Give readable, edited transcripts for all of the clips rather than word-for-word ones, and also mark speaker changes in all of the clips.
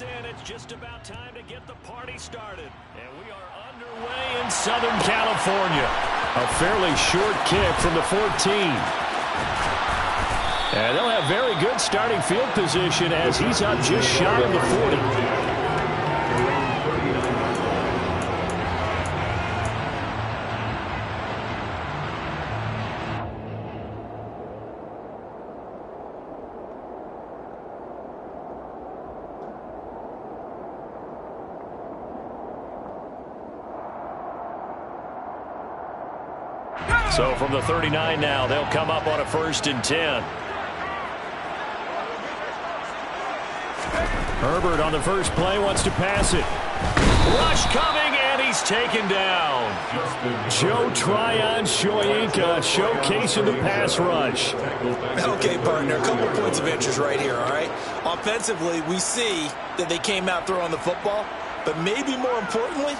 Speaker 1: In. It's just about time to get the party started. And we are underway in Southern California. A fairly short kick from the 14. And they'll have very good starting field position as he's up just shy of the 40. So from the 39 now, they'll come up on a 1st and 10. Herbert on the first play wants to pass it. Rush coming, and he's taken down. Joe Tryon-Shoyinka showcasing the pass rush.
Speaker 2: Okay, partner, a couple points of interest right here, all right? Offensively, we see that they came out throwing the football, but maybe more importantly,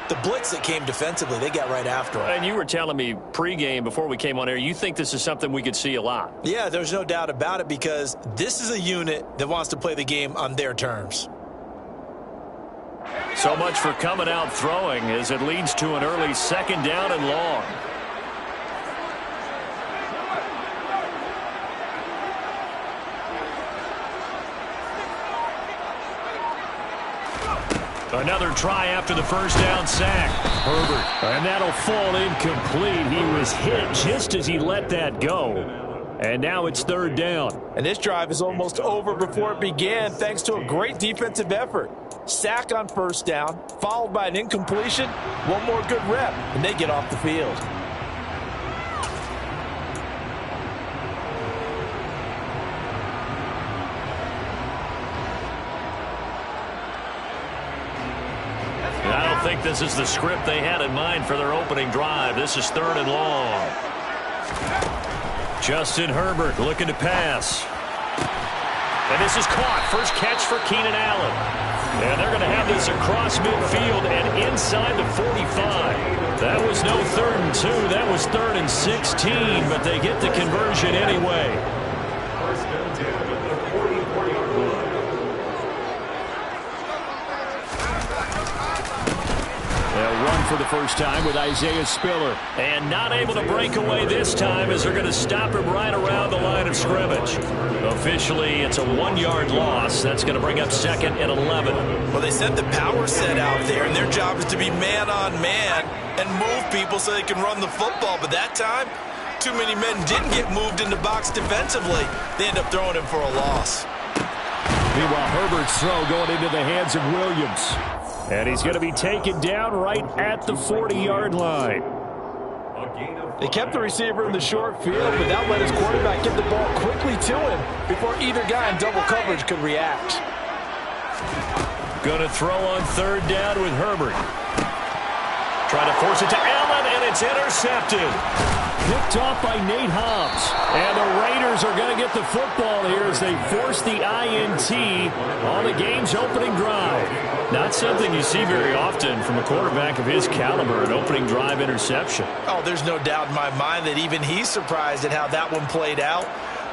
Speaker 2: the blitz that came defensively, they got right after him.
Speaker 1: And you were telling me pregame before we came on air, you think this is something we could see a lot.
Speaker 2: Yeah, there's no doubt about it because this is a unit that wants to play the game on their terms.
Speaker 1: So much for coming out throwing as it leads to an early 2nd down and long. Another try after the 1st down sack. Herbert. And that'll fall incomplete. He was hit just as he let that go. And now it's 3rd down.
Speaker 2: And this drive is almost over before it began thanks to a great defensive effort. Sack on 1st down, followed by an incompletion. One more good rep, and they get off the field.
Speaker 1: I don't think this is the script they had in mind for their opening drive. This is 3rd and long. Justin Herbert looking to pass. And this is caught. First catch for Keenan Allen. And they're going to have this across midfield and inside the 45. That was no 3rd and 2. That was 3rd and 16, but they get the conversion anyway. They'll run for the first time with Isaiah Spiller. And not able to break away this time as they're going to stop him right around the line of scrimmage. Officially, it's a 1-yard loss. That's going to bring up 2nd and 11.
Speaker 2: Well, they set the power set out there, and their job is to be man-on-man and move people so they can run the football. But that time, too many men didn't get moved in the box defensively. They end up throwing him for a loss.
Speaker 1: Meanwhile, Herbert's throw going into the hands of Williams. And he's going to be taken down right at the 40-yard line.
Speaker 2: They kept the receiver in the short field, but that let his quarterback get the ball quickly to him before either guy in double coverage could react.
Speaker 1: Going to throw on 3rd down with Herbert. Trying to force it to Allen, and it's intercepted. Picked off by Nate Hobbs. And the Raiders are going to get the football here as they force the INT on the game's opening drive. Not something you see very often from a quarterback of his caliber, an opening drive interception.
Speaker 2: Oh, there's no doubt in my mind that even he's surprised at how that one played out.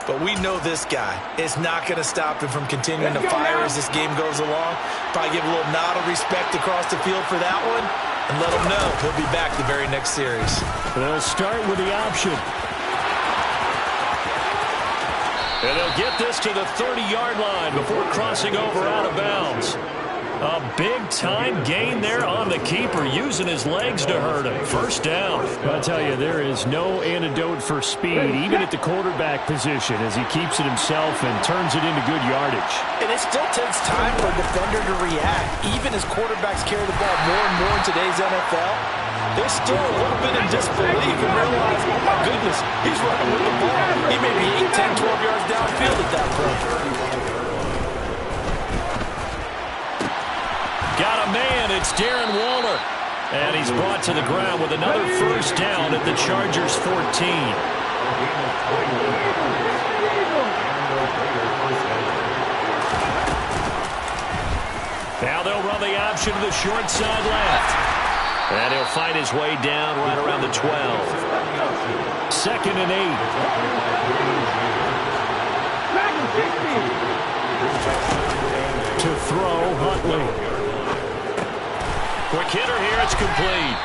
Speaker 2: But we know this guy is not going to stop him from continuing to fire as this game goes along. Probably give a little nod of respect across the field for that one and let him know he'll be back the very next series.
Speaker 1: They'll start with the option. And they'll get this to the 30-yard line before crossing over out of bounds. A big-time gain there on the keeper, using his legs to hurt him. 1st down. I'll tell you, there is no antidote for speed, even at the quarterback position, as he keeps it himself and turns it into good yardage.
Speaker 2: And it still takes time for a defender to react. Even as quarterbacks carry the ball more and more in today's NFL, they're still a little bit in disbelief and realize, oh my goodness, he's running with the ball. He may be 8, 10, 12 yards downfield at that point.
Speaker 1: Got a man, it's Darren Waller. And he's brought to the ground with another 1st down at the Chargers 14. Now they'll run the option to the short side left. And he'll find his way down right around the 12. 2nd and 8. To throw, Huntley. Quick hitter here, it's complete.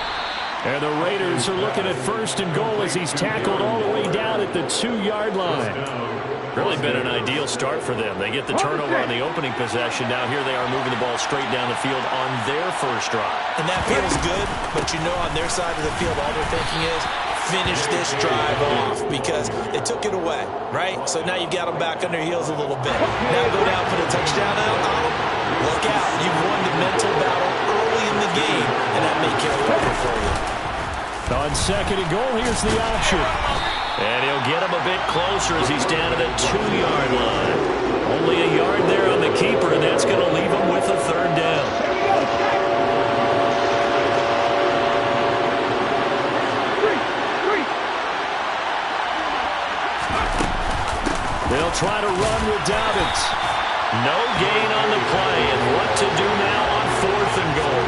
Speaker 1: And the Raiders are looking at 1st and goal as he's tackled all the way down at the 2-yard line. Really been an ideal start for them. They get the turnover on the opening possession. Now here they are moving the ball straight down the field on their first drive.
Speaker 2: And that feels good, but you know on their side of the field all they're thinking is finish this drive off because they took it away, right? So now you've got them back on their heels a little bit. Now go down for the touchdown on them. Look out. You've won the mental battle early in the game, and that may carry over for you.
Speaker 1: On 2nd and goal, here's the option. And he'll get him a bit closer as he's down to the 2-yard line. Only a yard there on the keeper, and that's going to leave him with a 3rd down. They'll try to run with Dobbins. No gain on the play, and what to do now on 4th and goal.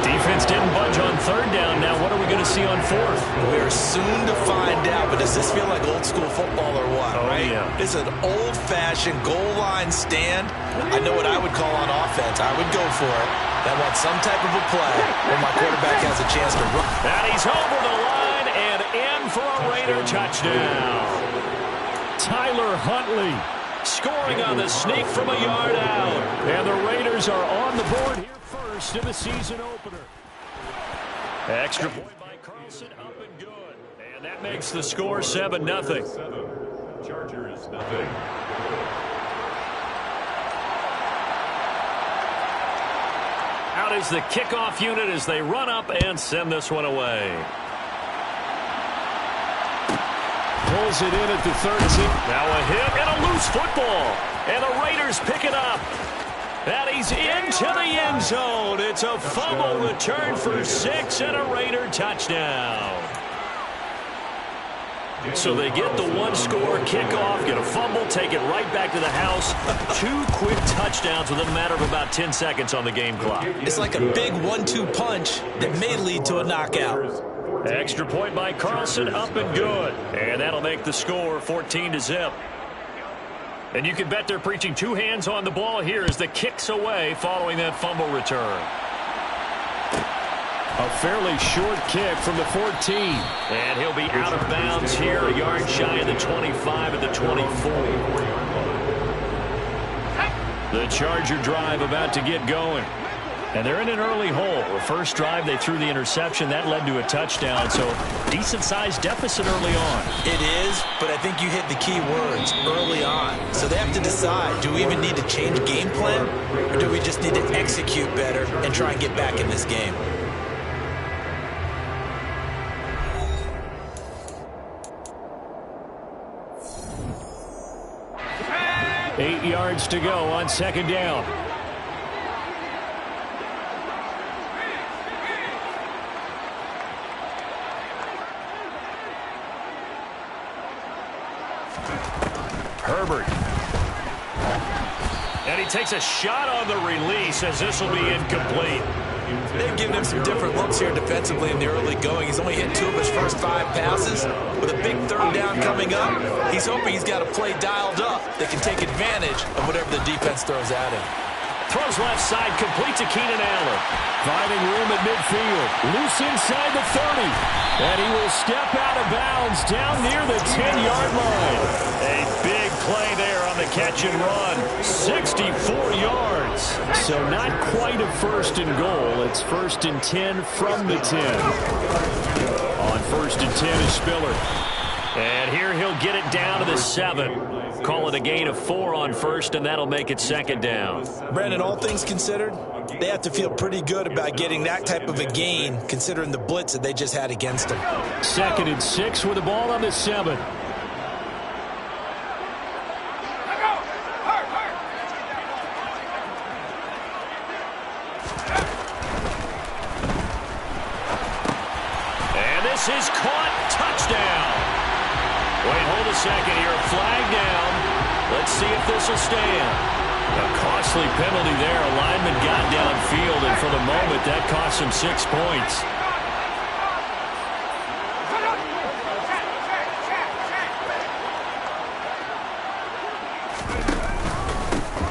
Speaker 1: Defense didn't budge on 3rd down. Now what are we going to see on 4th?
Speaker 2: We're soon to find out, but does this feel like old school football or what, right?
Speaker 1: Yeah.
Speaker 2: This is an old-fashioned goal line stand. I know what I would call on offense. I would go for it. I want some type of a play where my quarterback has a chance to run.
Speaker 1: And he's over the line and in for a Raider touchdown. Tyler Huntley scoring on the sneak from a yard out. And the Raiders are on the board here first in the season opener. Extra point by Carlson, up and good. And that makes the score 7-0.
Speaker 3: Chargers, nothing.
Speaker 1: Out is the kickoff unit as they run up and send this one away. Pulls it in at the 13. Now a hit and a loose football. And the Raiders pick it up. And he's into the end zone. It's a fumble return for 6 and a Raider touchdown. So they get the 1-score kickoff, get a fumble, take it right back to the house. 2 quick touchdowns within a matter of about 10 seconds on the game clock.
Speaker 2: It's like a big 1-2 punch that may lead to a knockout.
Speaker 1: Extra point by Carlson, up and good. And that'll make the score 14-0. And you can bet they're preaching 2 hands on the ball here as the kick's away following that fumble return. A fairly short kick from the 14. And he'll be out of bounds here, a yard shy of the 25 at the 24. The Charger drive about to get going. And they're in an early hole. The first drive, they threw the interception. That led to a touchdown, so decent-sized deficit early on.
Speaker 2: It is, but I think you hit the key words, early on. So they have to decide, do we even need to change game plan, or do we just need to execute better and try and get back in this game?
Speaker 1: Eight yards to go on 2nd down. Herbert. And he takes a shot on the release as this will be incomplete.
Speaker 2: They've given him some different looks here defensively in the early going. He's only hit 2 of his first 5 passes. With a big 3rd down coming up, he's hoping he's got a play dialed up that can take advantage of whatever the defense throws at him.
Speaker 1: Throws left side, complete to Keenan Allen. Finding room at midfield. Loose inside the 30. And he will step out of bounds down near the 10-yard line. A big play there on the catch and run. 64 yards. So not quite a 1st and goal. It's 1st and 10 from the 10. On 1st and 10 is Spiller. And here he'll get it down to the 7. Call it a gain of 4 on 1st, and that'll make it 2nd down.
Speaker 2: Brandon, all things considered, they have to feel pretty good about getting that type of a gain, considering the blitz that they just had against them.
Speaker 1: 2nd and 6 with the ball on the 7. And this is caught. Touchdown. Wait, hold a second here. A flag down. Let's see if this will stand. A costly penalty there. A lineman got downfield, and for the moment, that cost him 6 points.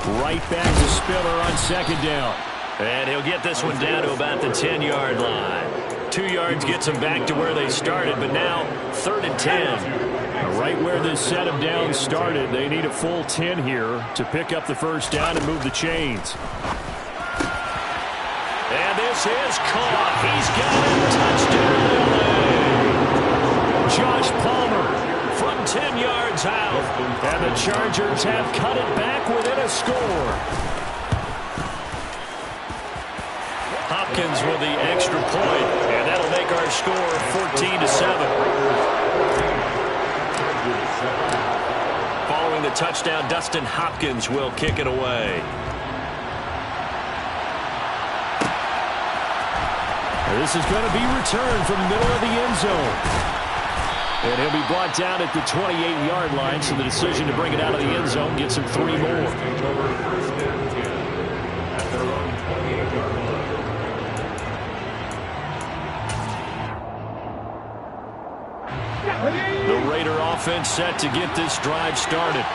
Speaker 1: Right back to Spiller on second down. And he'll get this one down to about the 10-yard line. 2 yards gets them back to where they started, but now 3rd and 10. Right where this set of downs started, they need a full 10 here to pick up the first down and move the chains. And this is caught. He's got it. Touchdown, LA. Josh Palmer from 10 yards out. And the Chargers have cut it back within a score. Hopkins with the extra point, and that'll make our score 14-7. Following the touchdown, Dustin Hopkins will kick it away. This is going to be returned from the middle of the end zone. And he'll be brought down at the 28-yard line, so the decision to bring it out of the end zone gets him 3 more. The Raider offense set to get this drive started.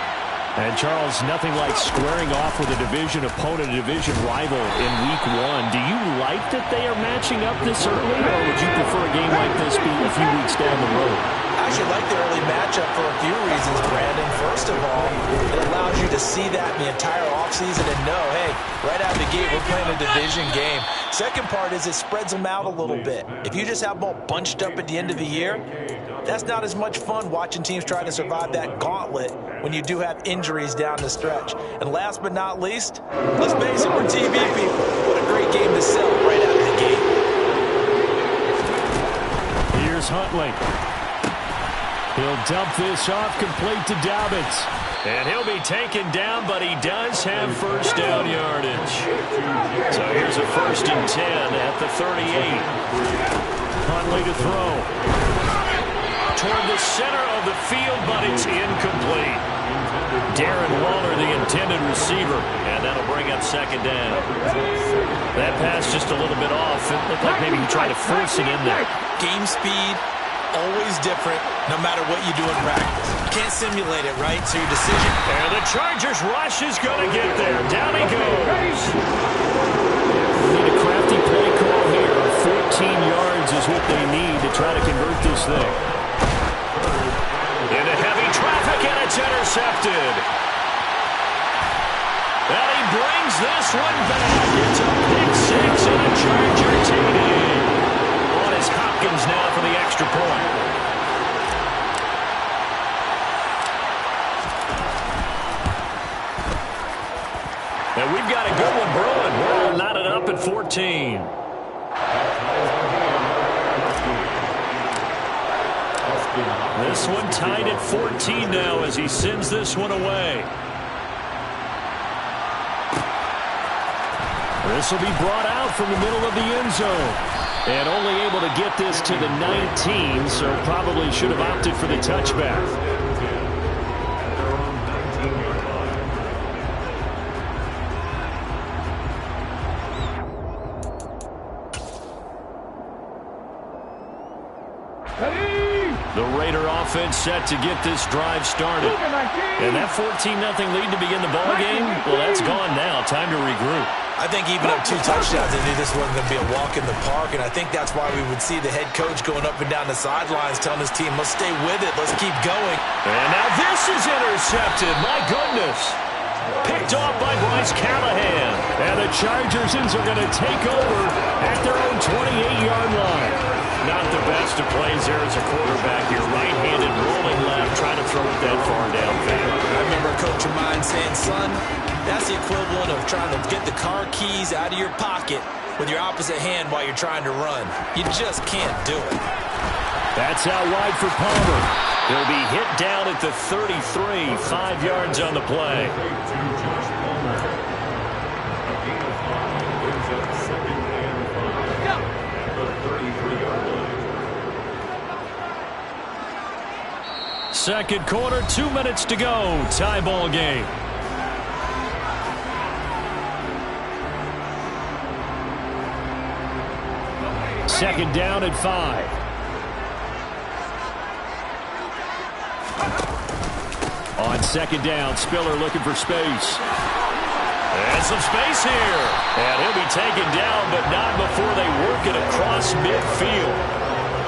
Speaker 1: And, Charles, nothing like squaring off with a division opponent, a division rival in Week 1. Do you like that they are matching up this early, or would you prefer a game like this be a few weeks down the road?
Speaker 2: I actually like the early matchup for a few reasons, Brandon. First of all, it allows you to see that in the entire offseason and know, hey, right out of the gate, we're playing a division game. Second part is it spreads them out a little bit. If you just have them all bunched up at the end of the year, that's not as much fun watching teams try to survive that gauntlet when you do have injuries down the stretch. And last but not least, let's face it, we're TV people. What a great game to sell right out of the gate.
Speaker 1: Here's Huntley. He'll dump this off complete to Dobbins. And he'll be taken down, but he does have first down yardage. So here's a 1st and 10 at the 38. Huntley to throw. Toward the center of the field, but it's incomplete. Darren Waller, the intended receiver, and that'll bring up 2nd down. That pass just a little bit off. It looked like maybe he tried to force it in there.
Speaker 2: Game speed, always different, no matter what you do in practice. You can't simulate it, right? So your decision.
Speaker 1: And the Chargers rush is going to get there. Down he goes. We need a crafty play call here. 14 yards is what they need to try to convert this thing. Into heavy traffic, and it's intercepted. And he brings this one back. It's a pick 6 and a Charger TD. On is Hopkins now for the extra point. And we've got a good one brewing. We're all knotted up at 14. This one tied at 14 now as he sends this one away. This will be brought out from the middle of the end zone. And only able to get this to the 19, so probably should have opted for the touchback. The Raider offense set to get this drive started. And that 14-0 lead to begin the ballgame, well, that's gone now. Time to regroup.
Speaker 2: I think even up 2 touchdowns, they knew this wasn't going to be a walk in the park, and I think that's why we would see the head coach going up and down the sidelines telling his team, let's stay with it, let's keep going.
Speaker 1: And now this is intercepted. My goodness. Picked off by Bryce Callahan. And the Chargers are going to take over at their own 28-yard line. Not the best of plays there as a quarterback. You're right-handed, rolling left, trying to throw it that far downfield.
Speaker 2: I remember a coach of mine saying, son, that's the equivalent of trying to get the car keys out of your pocket with your opposite hand while you're trying to run. You just can't do it.
Speaker 1: That's out wide for Palmer. He'll be hit down at the 33, 5 yards on the play. Second quarter, 2 minutes to go. Tie ball game. Second down at 5. On second down, Spiller looking for space. And some space here. And he'll be taken down, but not before they work it across midfield.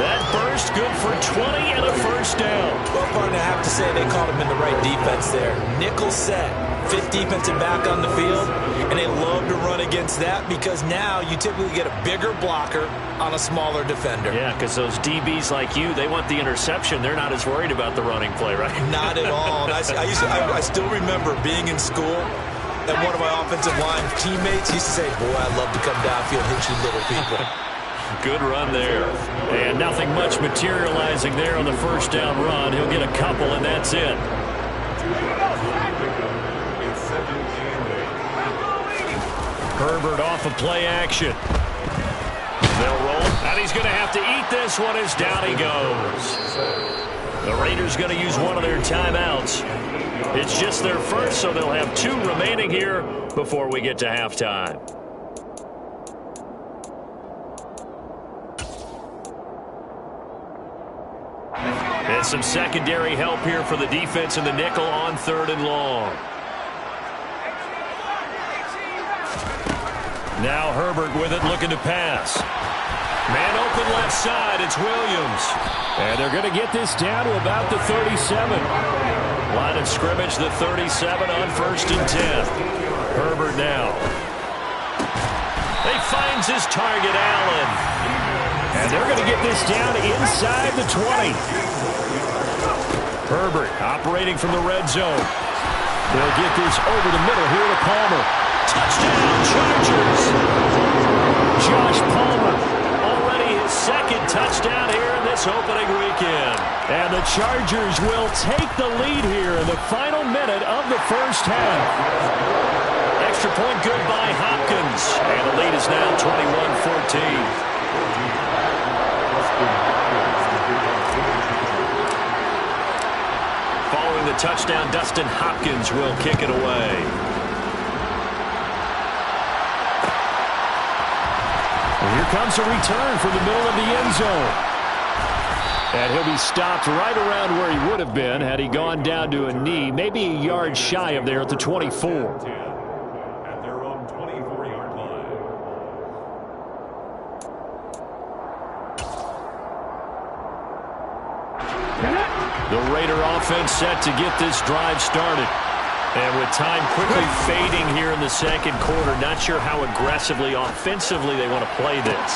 Speaker 1: That burst good for 20 and a first down.
Speaker 2: Well, partner, I have to say they caught him in the right defense there. Nickel set, fifth defensive back on the field, and they love to run against that because now you typically get a bigger blocker on a smaller defender.
Speaker 1: Yeah, because those DBs like you, they want the interception. They're not as worried about the running play, right?
Speaker 2: Not at all. And I still remember being in school, and one of my offensive line teammates used to say, boy, I'd love to come downfield and hit you little people.
Speaker 1: Good run there. And nothing much materializing there on the first down run. He'll get a couple, and that's it. Herbert off of play action. They'll roll, and he's going to have to eat this one as down he goes. The Raiders going to use one of their timeouts. It's just their first, so they'll have 2 remaining here before we get to halftime. And some secondary help here for the defense in the nickel on 3rd and long. Now Herbert with it, looking to pass. Man open left side, it's Williams. And they're going to get this down to about the 37. Line of scrimmage, the 37 on 1st and 10. Herbert now. He finds his target, Allen. And they're going to get this down inside the 20. Herbert operating from the red zone. They'll get this over the middle here to Palmer. Touchdown, Chargers! Josh Palmer, already his 2nd touchdown here in this opening weekend. And the Chargers will take the lead here in the final minute of the first half. Extra point good by Hopkins. And the lead is now 21-14. Following the touchdown, Dustin Hopkins will kick it away. And here comes a return from the middle of the end zone. And he'll be stopped right around where he would have been had he gone down to a knee, maybe a yard shy of there at the 24. The Raider offense set to get this drive started. And with time quickly fading here in the second quarter, not sure how aggressively, offensively they want to play this.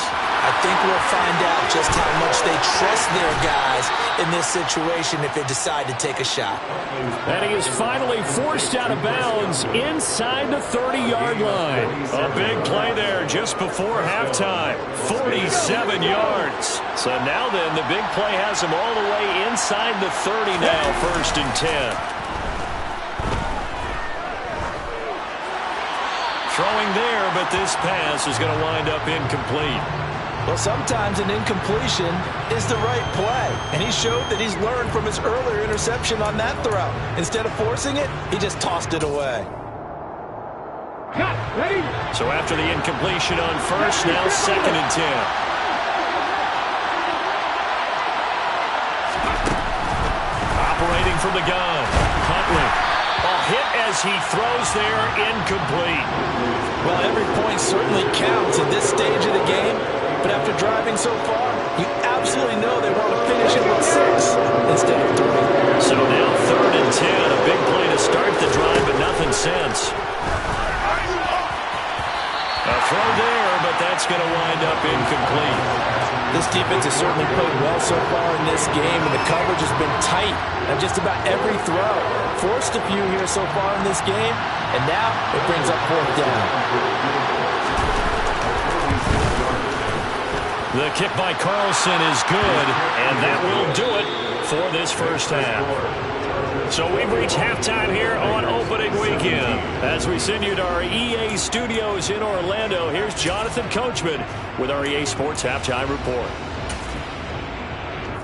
Speaker 2: I think we'll find out just how much they trust their guys in this situation if they decide to take a shot.
Speaker 1: And he is finally forced out of bounds inside the 30-yard line. A big play there just before halftime. 47 yards. So now then, the big play has him all the way inside the 30 now, 1st and 10. Throwing there, but this pass is going to wind up incomplete.
Speaker 2: Well, sometimes an incompletion is the right play, and he showed that he's learned from his earlier interception on that throw. Instead of forcing it, he just tossed it away.
Speaker 1: So after the incompletion on first, now 2nd and 10. Operating from the gun, Huntley. A hit as he throws there, incomplete.
Speaker 2: Well, every point certainly counts at this stage of the game, but after driving so far, you absolutely know they want to finish it with 6 instead of 3.
Speaker 1: So now 3rd and 10, a big play to start the drive, but nothing since. A throw there, but that's going to wind up incomplete.
Speaker 2: This defense has certainly played well so far in this game, and the coverage has been tight on just about every throw. Forced a few here so far in this game, and now it brings up 4th down.
Speaker 1: The kick by Carlson is good, and that will do it for this first half. So we've reached halftime here on opening weekend. As we send you to our EA studios in Orlando, here's Jonathan Coachman with our EA Sports Halftime Report.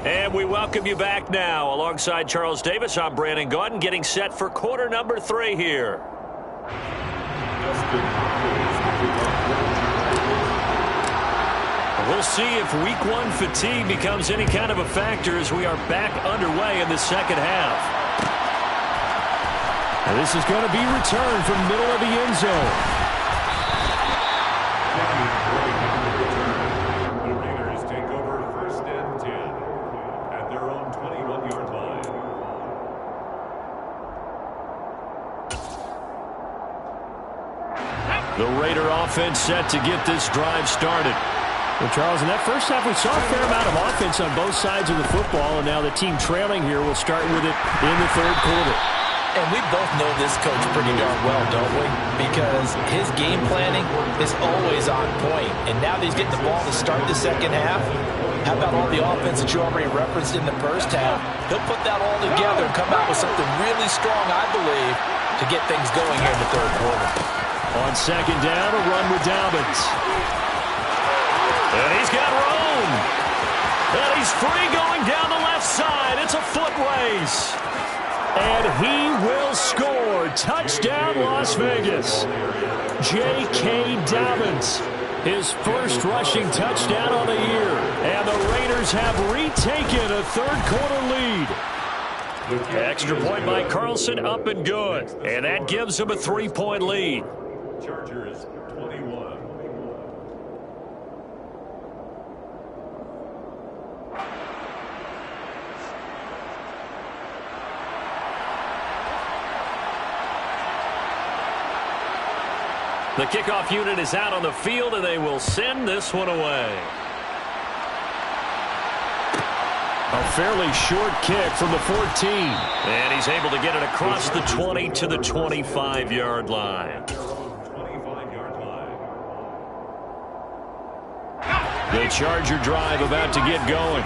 Speaker 1: And we welcome you back now. Alongside Charles Davis, I'm Brandon Gaudin, getting set for quarter number 3 here. We'll see if week 1 fatigue becomes any kind of a factor as we are back underway in the second half. This is going to be returned from middle of the end zone.
Speaker 3: The Raiders take over 1st and 10 at their own 21-yard line.
Speaker 1: The Raider offense set to get this drive started. Well, Charles, in that first half, we saw a fair amount of offense on both sides of the football, and now the team trailing here will start with it in the third quarter.
Speaker 2: And we both know this coach pretty darn well, don't we? Because his game planning is always on point. And now that he's getting the ball to start the second half, how about all the offense that you already referenced in the first half? He'll put that all together and come out with something really strong, I believe, to get things going here in the third quarter.
Speaker 1: On second down, a run with Dobbins. And he's got room. And he's free going down the left side. It's a foot race. And he will score. Touchdown, Las Vegas. J.K. Dobbins, his first rushing touchdown on the year. And the Raiders have retaken a third-quarter lead. Extra point by Carlson, up and good. And that gives him a 3-point lead.
Speaker 3: Chargers 21.
Speaker 1: The kickoff unit is out on the field, and they will send this one away. A fairly short kick from the 14. And he's able to get it across the 20 to the 25-yard line.
Speaker 3: 25-yard line.
Speaker 1: The Charger drive about to get going.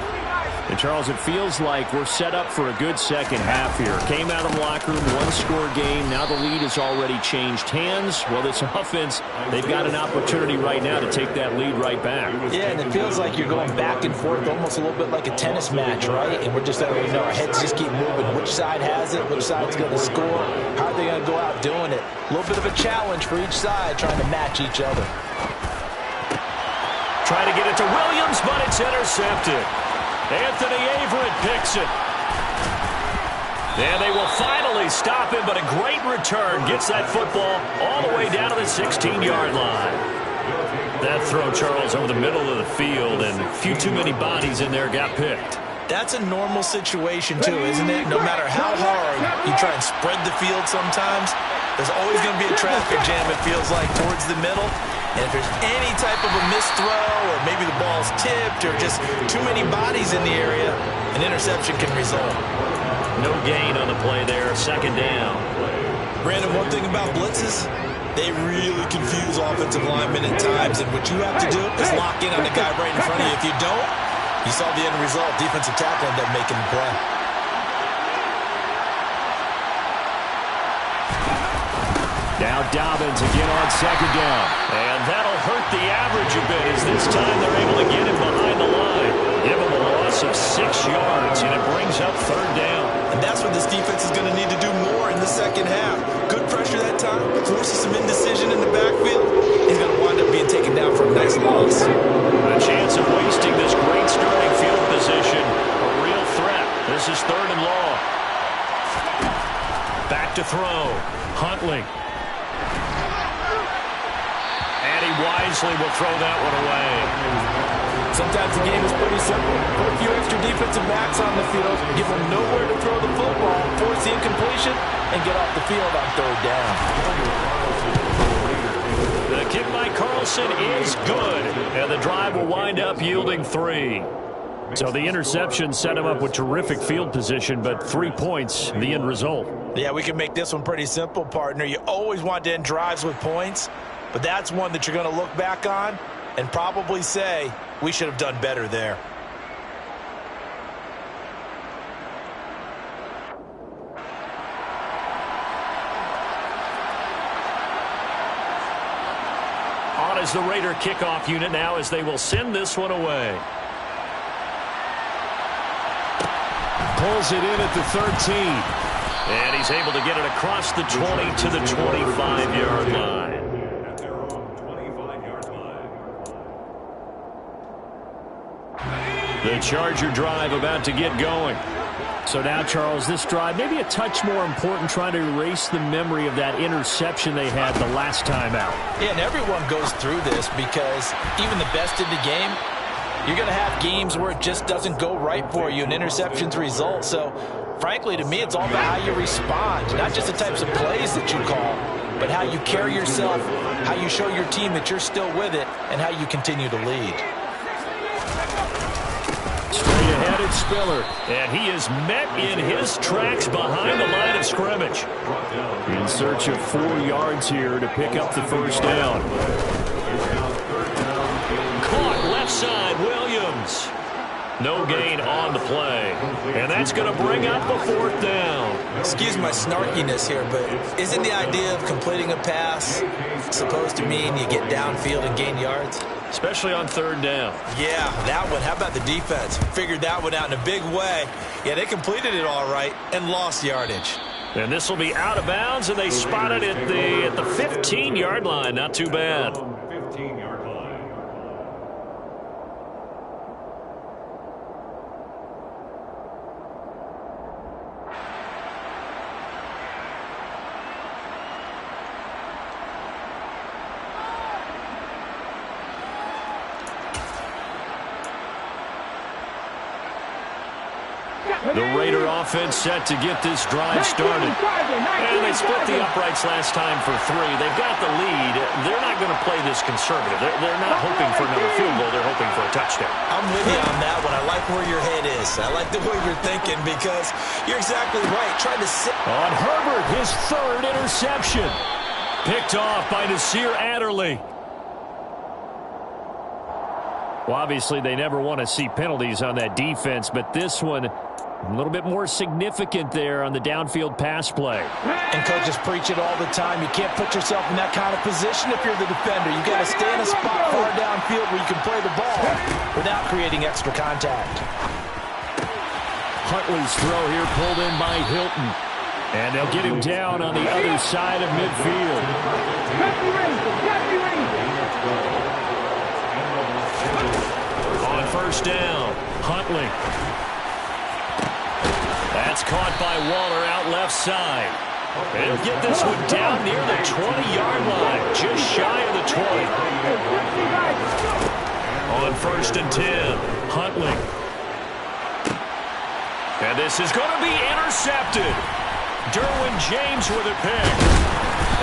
Speaker 1: And, Charles, it feels like we're set up for a good second half here. Came out of the locker room, one-score game. Now the lead has already changed hands. Well, this offense, they've got an opportunity right now to take that lead right back.
Speaker 2: Yeah, and it feels like you're going back and forth, almost a little bit like a tennis match, right? And we're just, our heads just keep moving. Which side has it? Which side's going to score? How are they going to go out doing it? A little bit of a challenge for each side, trying to match each other.
Speaker 1: Trying to get it to Williams, but it's intercepted. Anthony Averett picks it. And they will finally stop him, but a great return gets that football all the way down to the 16-yard line. That throw, Charles, over the middle of the field, and a few too many bodies in there got picked.
Speaker 2: That's a normal situation, too, isn't it? No matter how hard you try and spread the field sometimes, there's always going to be a traffic jam, it feels like, towards the middle. And if there's any type of a missed throw, or maybe the ball's tipped, or just too many bodies in the area, an interception can result.
Speaker 1: No gain on the play there, second down.
Speaker 2: Brandon, one thing about blitzes, they really confuse offensive linemen at times, and what you have to do is lock in on the guy right in front of you. If you don't, you saw the end result. Defensive tackle ended up making the play.
Speaker 1: Now Dobbins again on second down. And that'll hurt the average a bit, as this time they're able to get him behind the line. Give him a loss of 6 yards, and it brings up third down.
Speaker 2: And that's what this defense is going to need to do more in the second half. Good pressure that time, forces some indecision in the backfield. He's going to wind up being taken down for a nice loss.
Speaker 1: A chance of wasting this great starting field position. A real threat. This is third and long. Back to throw. Huntley. And he wisely will throw that one away.
Speaker 2: Sometimes the game is pretty simple. Put a few extra defensive backs on the field, give them nowhere to throw the football, force the incompletion, and get off the field on third down.
Speaker 1: The kick by Carlson is good, and the drive will wind up yielding 3. So the interception set him up with terrific field position, but 3 points, the end result.
Speaker 2: Yeah, we can make this one pretty simple, partner. You always want to end drives with points, but that's one that you're going to look back on and probably say, we should have done better there.
Speaker 1: On is the Raider kickoff unit now, as they will send this one away. Pulls it in at the 13. And he's able to get it across the 20 to the 25-yard line.
Speaker 3: At their own 25-yard line.
Speaker 1: The Charger drive about to get going. So now, Charles, this drive maybe a touch more important, trying to erase the memory of that interception they had the last time out.
Speaker 2: Yeah, and everyone goes through this because even the best in the game, you're going to have games where it just doesn't go right for you and interceptions result. So, frankly, to me, it's all about how you respond, not just the types of plays that you call, but how you carry yourself, how you show your team that you're still with it, and how you continue to lead.
Speaker 1: Straight ahead, it's Spiller, and he is met in his tracks behind the line of scrimmage. In search of 4 yards here to pick up the first down. Caught left side, Williams. No gain on the play, and that's going to bring up a 4th down.
Speaker 2: Excuse my snarkiness here, but isn't the idea of completing a pass supposed to mean you get downfield and gain yards?
Speaker 1: Especially on 3rd down.
Speaker 2: Yeah, that one. How about the defense? Figured that one out in a big way. Yeah, they completed it all right and lost yardage.
Speaker 1: And this will be out of bounds, and they spotted it at the 15-yard line. Not too bad.
Speaker 3: 15-yard line.
Speaker 1: The Raider offense set to get this drive started. And they split the uprights last time for 3. They've got the lead. They're not going to play this conservative. They're not hoping for another field goal. They're hoping for a touchdown.
Speaker 2: I'm with you on that one. I like where your head is. I like the way you're thinking because you're exactly right. Trying to sit
Speaker 1: on Herbert, his 3rd interception. Picked off by Nasir Adderley. Well, obviously, they never want to see penalties on that defense, but this one a little bit more significant there on the downfield pass play.
Speaker 2: And coaches preach it all the time. You can't put yourself in that kind of position if you're the defender. You've got to stay in a spot far downfield where you can play the ball without creating extra contact.
Speaker 1: Huntley's throw here pulled in by Hilton. And they'll get him down on the other side of midfield. On 1st down, Huntley. That's caught by Waller out left side. They'll get this one down near the 20-yard line, just shy of the 20. On 1st and 10, Huntley. And this is going to be intercepted. Derwin James with a pick.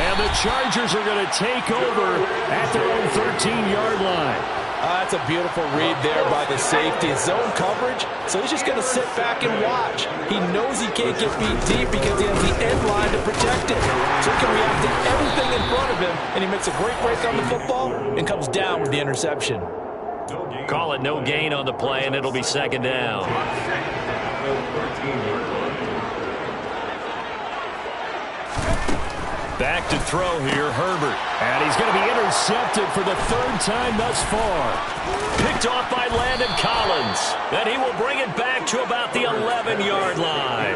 Speaker 1: And the Chargers are going to take over at their own 13-yard line.
Speaker 2: That's a beautiful read there by the safety. It's zone coverage, so he's just going to sit back and watch. He knows he can't get beat deep because he has the end line to protect it. So he can react to everything in front of him, and he makes a great break on the football and comes down with the interception.
Speaker 1: Call it no gain on the play, and it'll be 2nd down. Back to throw here, Herbert. And he's going to be intercepted for the 3rd time thus far. Picked off by Landon Collins. And he will bring it back to about the 11-yard line.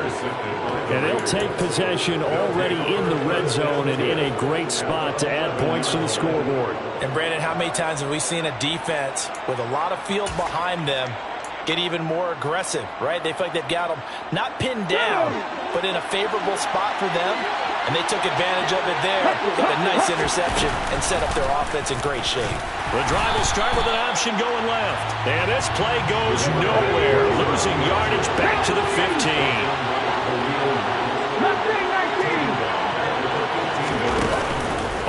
Speaker 1: And they'll take possession already in the red zone and in a great spot to add points to the scoreboard.
Speaker 2: And, Brandon, how many times have we seen a defense with a lot of field behind them get even more aggressive, right? They feel like they've got them not pinned down, but in a favorable spot for them. And they took advantage of it there, got a nice interception, and set up their offense in great shape.
Speaker 1: The drive will start with an option going left. And this play goes nowhere, losing yardage back to the 15.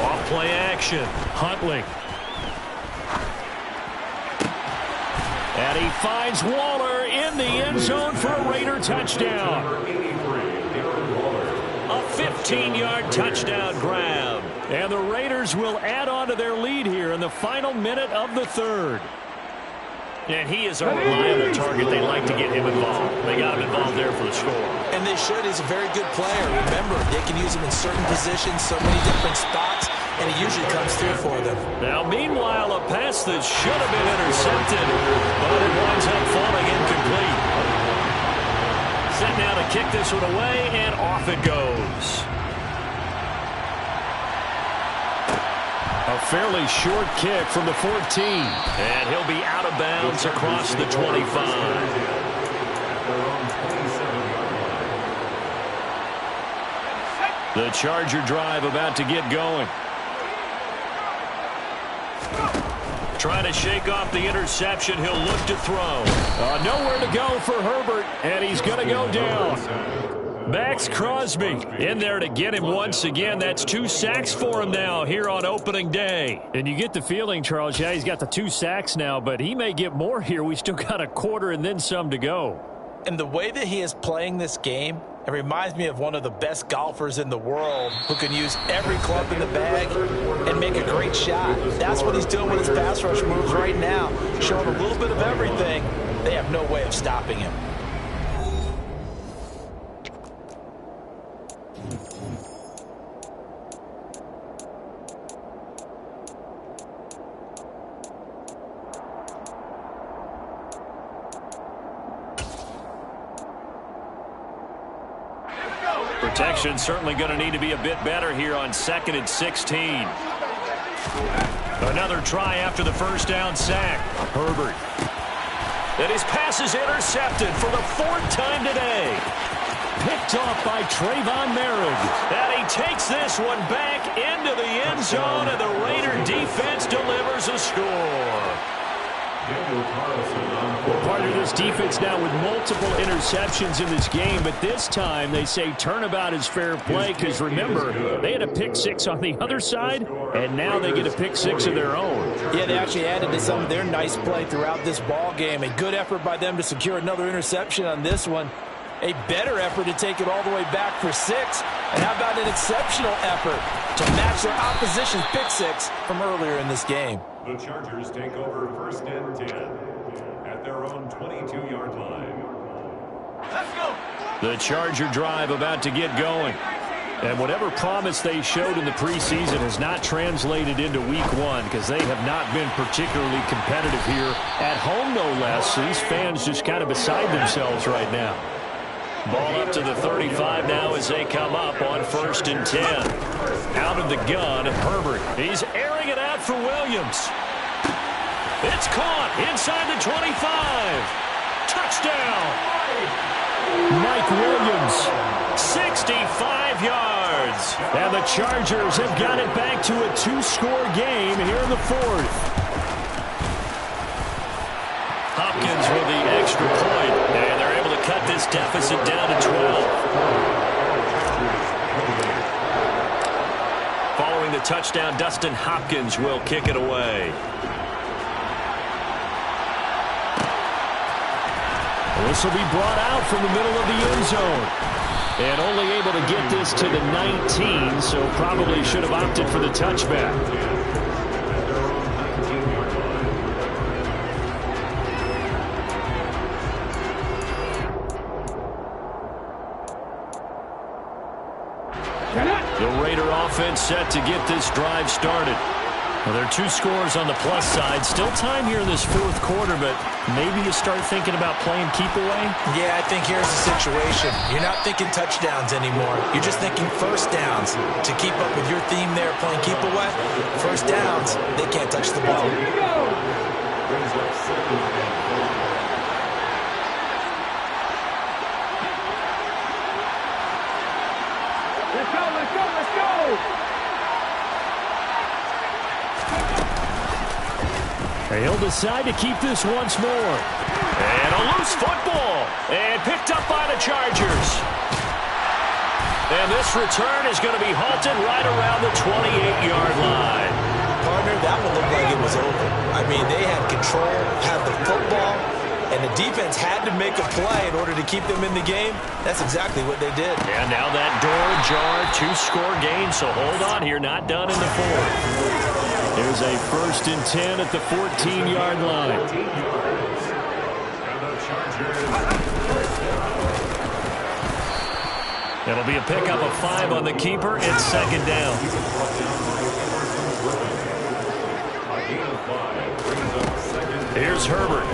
Speaker 1: Off play action, Huntley. And he finds Waller in the end zone for a Raider touchdown. A 15-yard touchdown grab. And the Raiders will add on to their lead here in the final minute of the 3rd. And he is a reliable target. They like to get him involved. They got him involved there for the score.
Speaker 2: And they should. He's a very good player. Remember, they can use him in certain positions, so many different spots, and he usually comes through for them.
Speaker 1: Now, meanwhile, a pass that should have been intercepted, but it winds up falling incomplete. Set now to kick this one away, and off it goes. A fairly short kick from the 14. And he'll be out of bounds across the 25. The Charger drive about to get going. Trying to shake off the interception. He'll look to throw. Nowhere to go for Herbert, and he's going to go down. Max Crosby in there to get him once again. That's 2 sacks for him now here on opening day.
Speaker 4: And you get the feeling, Charles, yeah, he's got the 2 sacks now, but he may get more here. We still got a quarter and then some to go.
Speaker 2: And the way that he is playing this game, it reminds me of one of the best golfers in the world who can use every club in the bag and make a great shot. That's what he's doing with his pass rush moves right now, showing a little bit of everything. They have no way of stopping him.
Speaker 1: Protection certainly going to need to be a bit better here on 2nd and 16. Another try after the first down sack. Herbert. And his pass is intercepted for the 4th time today. Picked off by Trayvon Merrick. And he takes this one back into the end zone, and the Raider defense delivers a score.
Speaker 4: Well, part of this defense now with multiple interceptions in this game, but this time they say turnabout is fair play because, remember, they had a pick 6 on the other side, and now they get a pick 6 of their own.
Speaker 2: Yeah, they actually added to some of their nice play throughout this ball game. A good effort by them to secure another interception on this one. A better effort to take it all the way back for 6. And how about an exceptional effort to match their opposition's pick 6 from earlier in this game?
Speaker 3: The Chargers take over 1st and 10 at their own 22-yard line.
Speaker 1: Let's go. The Charger drive about to get going. And whatever promise they showed in the preseason has not translated into week 1 because they have not been particularly competitive here at home, no less. These fans just kind of beside themselves right now. Ball up to the 35 now as they come up on 1st and 10. Out of the gun, Herbert. He's airing it out for Williams. It's caught inside the 25. Touchdown.
Speaker 4: Mike Williams.
Speaker 1: 65 yards.
Speaker 4: And the Chargers have got it back to a 2-score game here in the 4th.
Speaker 1: Hopkins with the extra point, and they're able to cut this deficit down to 12. Following the touchdown, Dustin Hopkins will kick it away.
Speaker 4: This will be brought out from the middle of the end zone. And only able to get this to the 19, so probably should have opted for the touchback.
Speaker 1: The Raider offense set to get this drive started. Well, there are 2 scores on the plus side. Still time here in this 4th quarter, but maybe you start thinking about playing keep away?
Speaker 2: Yeah, I think here's the situation. You're not thinking touchdowns anymore. You're just thinking first downs. To keep up with your theme there, playing keep away, first downs, they can't touch the ball.
Speaker 4: He'll decide to keep this once more.
Speaker 1: And a loose football. And picked up by the Chargers. And this return is going to be halted right around the 28-yard line.
Speaker 2: Partner, that one looked like it was over. I mean, they had control, had the football, and the defense had to make a play in order to keep them in the game. That's exactly what they did.
Speaker 1: And now that door jar, 2-score game, so hold on here, not done in the 4th.
Speaker 4: There's a 1st and 10 at the 14-yard line.
Speaker 1: It'll be a pickup of 5 on the keeper. It's 2nd down. Here's Herbert.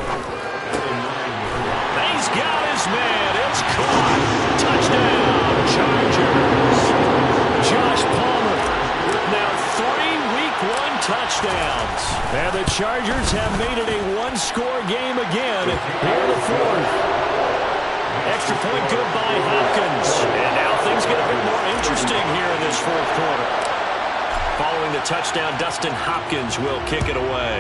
Speaker 1: He's got his man. It's caught. Touchdown, Chargers.
Speaker 4: Josh Palmer.
Speaker 1: Now 3 Week 1 touchdowns.
Speaker 4: And the Chargers have made it a 1-score game again here in the 4th.
Speaker 1: Extra point good by Hopkins. And now things get a bit more interesting here in this fourth quarter. Following the touchdown, Dustin Hopkins will kick it away.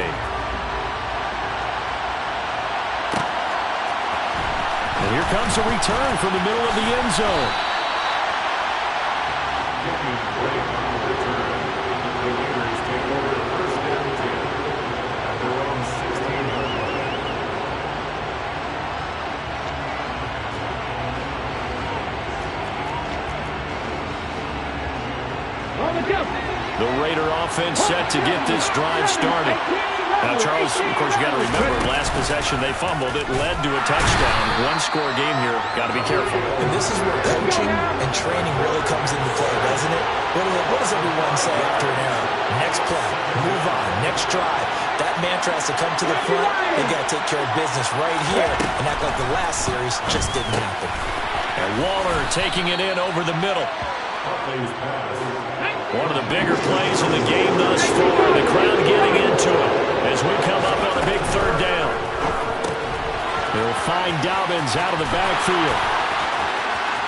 Speaker 4: And here comes a return from the middle of the end zone.
Speaker 1: The Raider offense set to get this drive started. Now, Charles, of course, you got to remember, last possession they fumbled. It led to a touchdown. One-score game here. Got to be careful.
Speaker 2: And this is where coaching and training really comes into play, doesn't it? What does everyone say after an error? Next play, move on, next drive. That mantra has to come to the front. They've got to take care of business right here and act like the last series just didn't happen.
Speaker 1: And Waller taking it in over the middle. One of the bigger plays in the game thus far. The crowd getting into it as we come up on a big third down. They'll find Dobbins out of the backfield.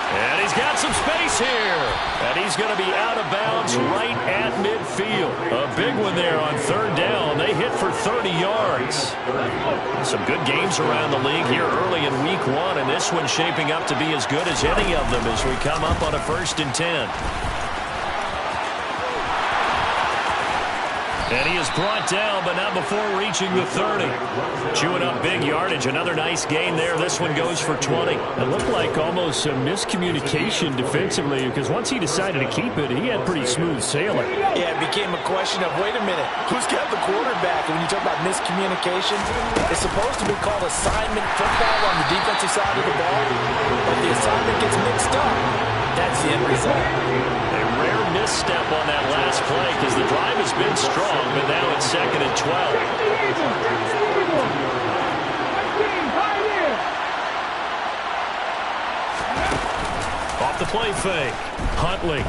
Speaker 1: And he's got some space here. And he's going to be out of bounds right at midfield. A big one there on third down. They hit for 30 yards. Some good games around the league here early in week one, and this one's shaping up to be as good as any of them as we come up on a 1st and 10. And he is brought down, but not before reaching the 30. Chewing up big yardage. Another nice gain there. This one goes for 20.
Speaker 4: It looked like almost some miscommunication defensively, because once he decided to keep it, he had pretty smooth sailing.
Speaker 2: Yeah, it became a question of, wait a minute, who's got the quarterback? And when you talk about miscommunication, it's supposed to be called assignment football on the defensive side of the ball. But the assignment gets mixed up. That's the end result.
Speaker 1: A rare misstep on that last play because the drive has been strong, but now it's 2nd and 12. Off the play fake. Huntley.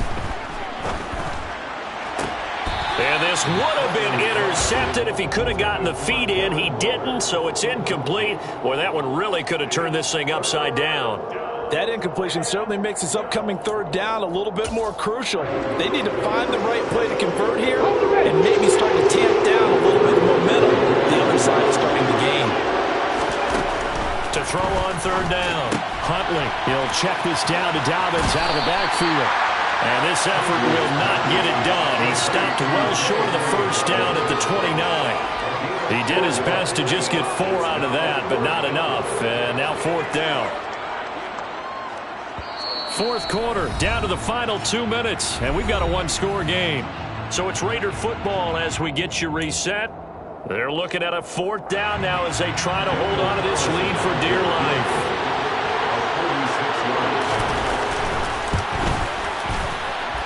Speaker 1: And this would have been intercepted if he could have gotten the feet in. He didn't, so it's incomplete. Boy, that one really could have turned this thing upside down.
Speaker 2: That incompletion certainly makes this upcoming third down a little bit more crucial. They need to find the right play to convert here and maybe start to tamp down a little bit of momentum. The other side is starting to gain.
Speaker 1: To throw on third down.
Speaker 4: Huntley, he'll check this down to Dobbins out of the backfield.
Speaker 1: And this effort will not get it done. He stopped well short of the first down at the 29. He did his best to just get 4 out of that, but not enough. And now 4th down. Fourth quarter, down to the final 2 minutes, and we've got a one-score game. So it's Raider football as we get you reset. They're looking at a 4th down now as they try to hold on to this lead for dear life.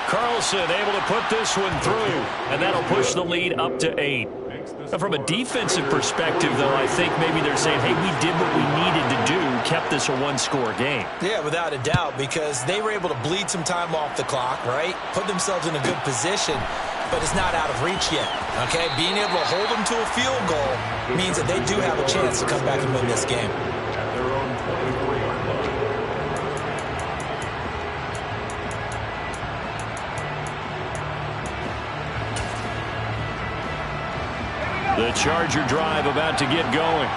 Speaker 1: Carlson able to put this one through, and that'll push the lead up to 8. Now, from a defensive perspective, though, I think maybe they're saying, hey, we did what we needed to do, kept this a one-score game.
Speaker 2: Yeah, without a doubt, because they were able to bleed some time off the clock, right? Put themselves in a good position, but it's not out of reach yet, okay? Being able to hold them to a field goal means that they do have a chance to come back and win this game.
Speaker 3: At their own 24-yard line.
Speaker 1: The Charger drive about to get going.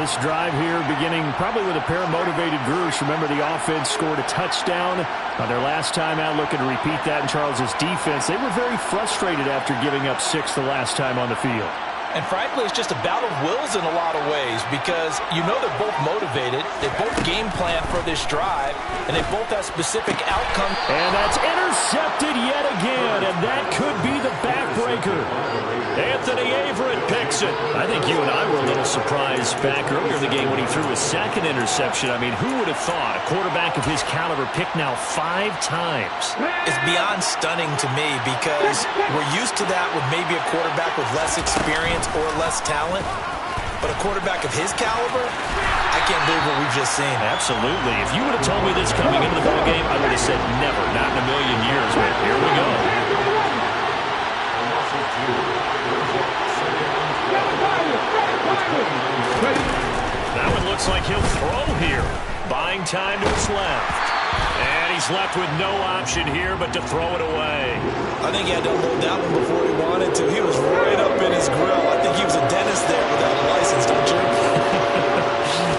Speaker 4: This drive here beginning probably with a pair of motivated Bruce. Remember, the offense scored a touchdown on their last time out, looking to repeat that in Charles' defense. They were very frustrated after giving up 6 the last time on the field.
Speaker 2: And frankly, it's just a battle of wills in a lot of ways because you know they're both motivated. They both game plan for this drive, and they both have specific outcomes.
Speaker 4: And that's intercepted yet again, and that could be the backbreaker.
Speaker 1: Anthony Averett picks it. I think you and I were a little surprised back earlier in the game when he threw his 2nd interception. I mean, who would have thought a quarterback of his caliber picked now 5 times?
Speaker 2: It's beyond stunning to me because we're used to that with maybe a quarterback with less experience or less talent. But a quarterback of his caliber, I can't believe what we've just seen.
Speaker 1: Absolutely. If you would have told me this coming into the ballgame, I would have said never, not in a million years. But here we go. That one looks like he'll throw here. By playing time to his left. And he's left with no option here but to throw it away.
Speaker 2: I think he had to unload that one before he wanted to. He was right up in his grill. I think he was a dentist there without a license, don't you?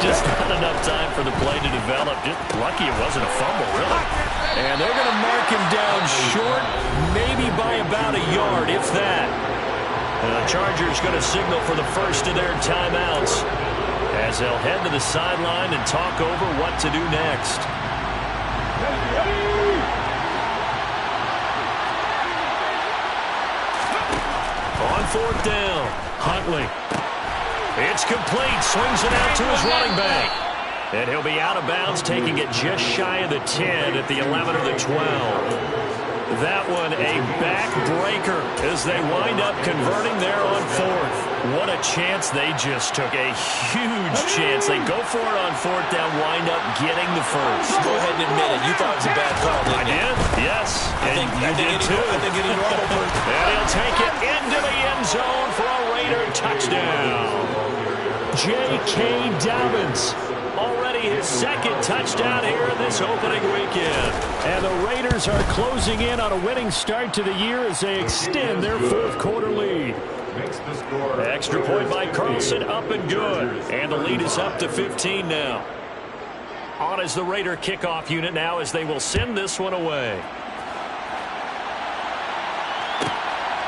Speaker 1: Just not enough time for the play to develop. Just lucky it wasn't a fumble, really. And they're going to mark him down short, maybe by about a yard, if that. The Chargers going to signal for the first of their timeouts as they'll head to the sideline and talk over what to do next. On fourth down, Huntley. It's complete. Swings it out to his running back. And he'll be out of bounds, taking it just shy of the 10 at the 11 or the 12. That one a backbreaker as they wind up converting there on fourth. What a chance they just took. A huge chance. They go for it on fourth down, wind up getting the first.
Speaker 2: Go ahead and admit it. You thought it was a bad call, didn't you?
Speaker 1: I did? Yes.
Speaker 2: I think any normal person.
Speaker 1: And he'll take it into the end zone for a Raider touchdown. J.K. Dobbins. Already his second touchdown here in this opening weekend. And the Raiders are closing in on a winning start to the year as they extend their fourth quarter lead. Extra point by Carlson, up and good. And the lead is up to 15 now. On is the Raider kickoff unit now as they will send this one away.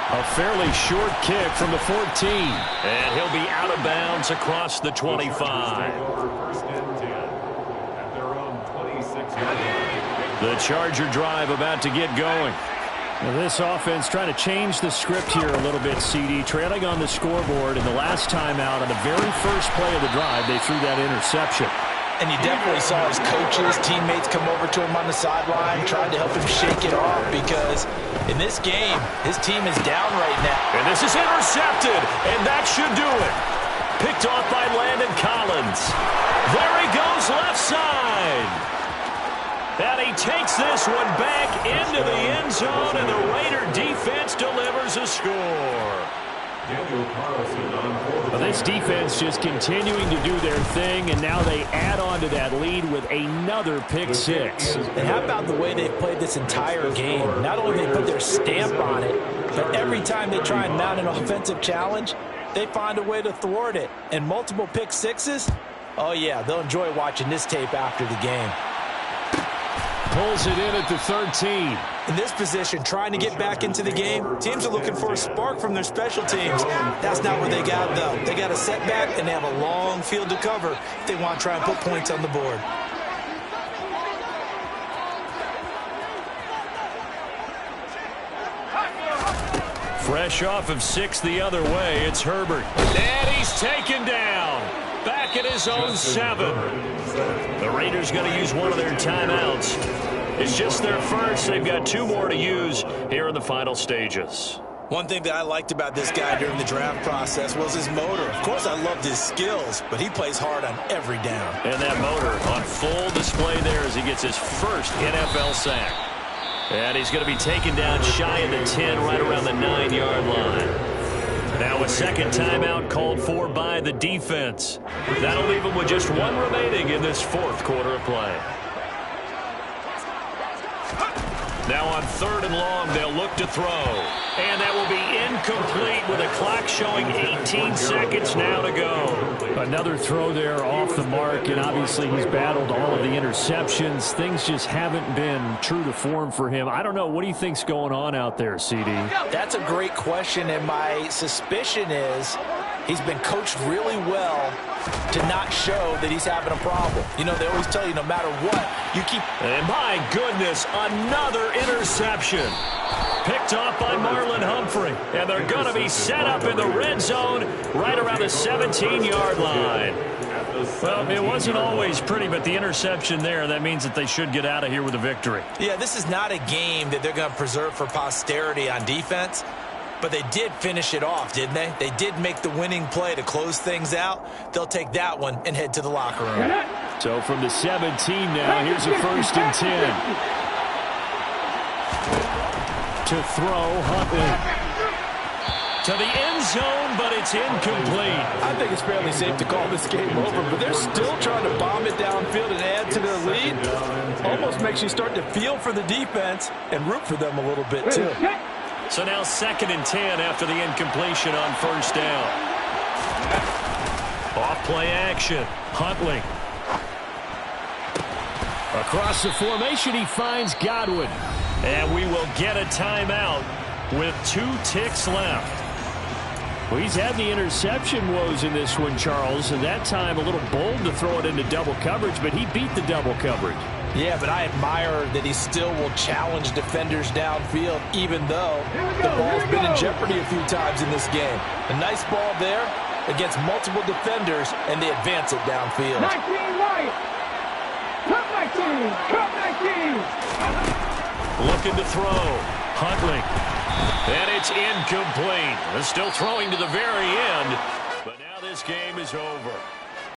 Speaker 1: A fairly short kick from the 14. And he'll be out of bounds across the 25. The Charger drive about to get going. Now this offense trying to change the script here a little bit, CD. Trailing on the scoreboard in the last timeout on the very first play of the drive, they threw that interception.
Speaker 2: And you definitely saw his coaches, teammates come over to him on the sideline, tried to help him shake it off because in this game, his team is down right now.
Speaker 1: And this is intercepted, and that should do it. Picked off by Landon Collins. There he goes left side. And he takes this one back into the end zone, and the Raider defense delivers a score. Well, this defense just continuing to do their thing, and now they add on to that lead with another pick six.
Speaker 2: And how about the way they've played this entire game? Not only they put their stamp on it, but every time they try and mount an offensive challenge, they find a way to thwart it. And multiple pick sixes, oh yeah, they'll enjoy watching this tape after the game.
Speaker 1: Pulls it in at the 13.
Speaker 2: In this position, trying to get back into the game, teams are looking for a spark from their special teams. That's not what they got, though. They got a setback, and they have a long field to cover if they want to try and put points on the board.
Speaker 1: Fresh off of 6 the other way, it's Herbert. And he's taken down. Back at his own 7. The Raiders going to use one of their timeouts. It's just their first. They've got 2 more to use here in the final stages.
Speaker 2: One thing that I liked about this guy during the draft process was his motor. Of course, I loved his skills, but he plays hard on every down.
Speaker 1: And that motor on full display there as he gets his first NFL sack. And he's going to be taken down shy of the 10, right around the 9-yard line. Now a second timeout called for by the defense. That'll leave them with just 1 remaining in this fourth quarter of play. Now on 3rd and long, they'll look to throw. And that will be incomplete with a clock showing 18 seconds now to go. Another throw there off the mark, and obviously he's battled all of the interceptions. Things just haven't been true to form for him. I don't know. What do you think's going on out there, CD?
Speaker 2: That's a great question, and my suspicion is he's been coached really well to not show that he's having a problem. You know, they always tell you no matter what, you keep...
Speaker 1: And my goodness, another interception. Picked off by Marlon Humphrey. And they're going to be set up in the red zone right around the 17-yard line. Well, it wasn't always pretty, but the interception there, that means that they should get out of here with a victory.
Speaker 2: Yeah, this is not a game that they're going to preserve for posterity on defense. But they did finish it off, didn't they? They did make the winning play to close things out. They'll take that one and head to the locker room.
Speaker 1: So from the 17 now, here's a 1st and 10. To throw, Huntley. To the end zone, but it's it's incomplete.
Speaker 2: I think it's fairly safe to call this game over, but they're still trying to bomb it downfield and add to their lead. Almost makes you start to feel for the defense and root for them a little bit, too.
Speaker 1: So now 2nd and 10 after the incompletion on 1st down. Off play action. Huntley.
Speaker 4: Across the formation, he finds Godwin.
Speaker 1: And we will get a timeout with 2 ticks left.
Speaker 4: Well, he's had the interception woes in this one, Charles, and that time a little bold to throw it into double coverage, but he beat the double coverage.
Speaker 2: Yeah, but I admire that he still will challenge defenders downfield, even though the ball's been in jeopardy a few times in this game. A nice ball there against multiple defenders, and they advance it downfield.
Speaker 5: 19 right. Come 19. Come 19.
Speaker 1: Looking to throw. Huntley. And it's incomplete. They're still throwing to the very end, but now this game is over.